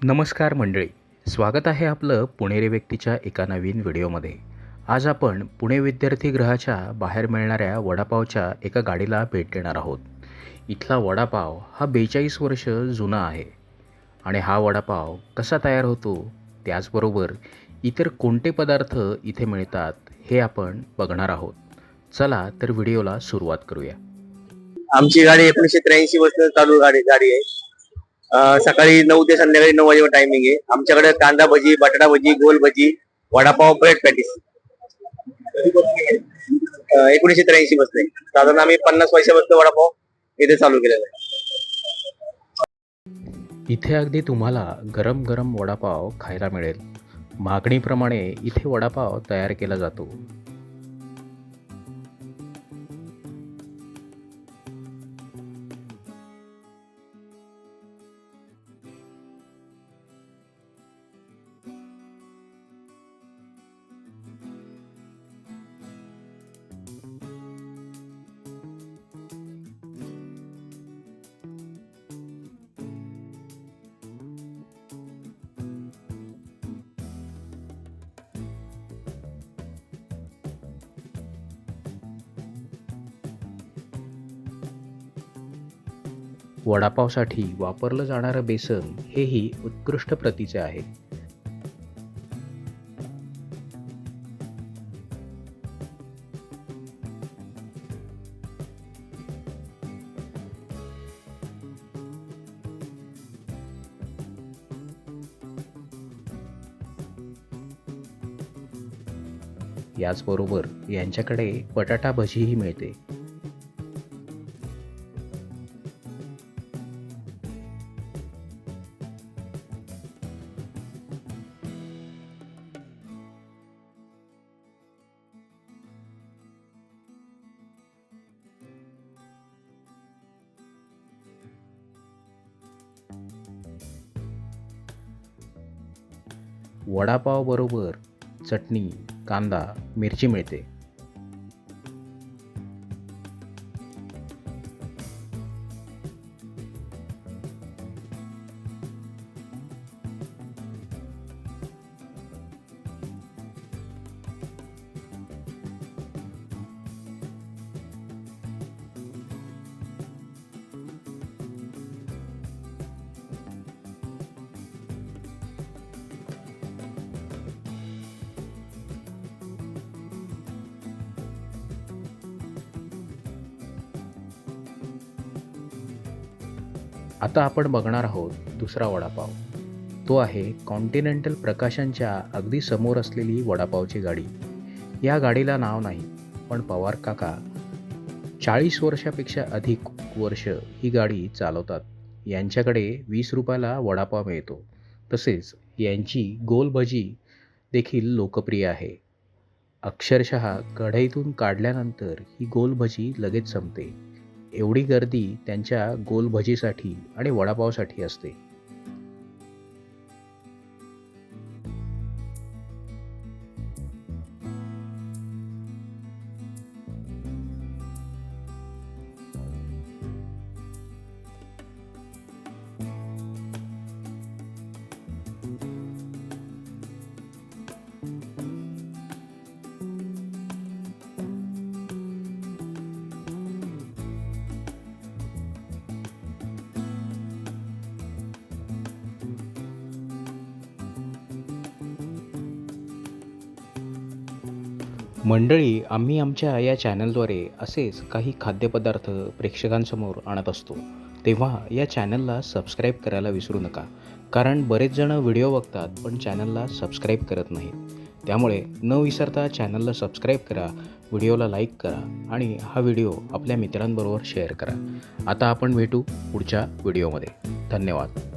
नमस्कार मंडळी, स्वागत आहे आपलं पुणेरी व्यक्तीच्या एका नवीन व्हिडिओमध्ये. आज आपण पुणे विद्यार्थीगृहाच्या बाहेर मिळणाऱ्या वडापावच्या एका गाडीला भेट देणार आहोत. इथला वडापाव हा 42 वर्ष जुना आहे आणि हा वडापाव कसा तयार होतो, त्याचबरोबर इतर कोणते पदार्थ इथे मिळतात हे आपण बघणार आहोत. चला तर व्हिडिओला सुरुवात करूया. आमची गाडी 1983 पासून चालू गाडी गाडी आहे. सकाळी 9 ते संध्याकाळी 9 वाजेपर्यंत टायमिंग आहे. आमच्याकडे कांदा भजी, बटाटा भजी, गोल भजी, वडापाव, ब्रेड पॅटीस 1983 पासून साधारण आम्ही 50 पैशापासून वडापाव इथे चालू केलेला आहे. इथे अगदी तुम्हाला गरम गरम वडापाव खायला मिळेल. मागणीप्रमाणे इथे वडापाव तयार केला जातो. वडापावसाठी वापरलं जाणारं बेसन हेही उत्कृष्ट प्रतीचे आहे. याचबरोबर यांच्याकडे बटाटा भजीही मिळते. वडापाव बरोबर चटणी, कांदा, मिरची मिळते. आता आपण बघणार आहोत दुसरा वडापाव. तो आहे कॉन्टिनेंटल प्रकाशनच्या अगदी समोर असलेली वडापावची गाडी. या गाडीला नाव नाही, पण पवार काका 40 वर्षापेक्षा अधिक वर्ष ही गाडी चालवतात. यांच्याकडे 20 रुपयाला वडापाव मिळतो. तसेच यांची गोल भजी देखील लोकप्रिय आहे. अक्षरशः कढईतून काढल्यानंतर ही गोल भजी लगेच संपते. एवढी गर्दी त्यांच्या गोल भजीसाठी आणि वडापावसाठी असते. मंडळी, आम्ही आमच्या या चॅनलद्वारे असेच काही खाद्यपदार्थ प्रेक्षकांसमोर आणत असतो. तेव्हा या चॅनलला सबस्क्राईब करायला विसरू नका. कारण बरेच जण व्हिडिओ बघतात पण चॅनलला सबस्क्राईब करत नाहीत. त्यामुळे न विसरता चॅनलला सबस्क्राईब करा, व्हिडिओला लाईक करा आणि हा व्हिडिओ आपल्या मित्रांबरोबर शेअर करा. आता आपण भेटू पुढच्या व्हिडिओमध्ये. धन्यवाद.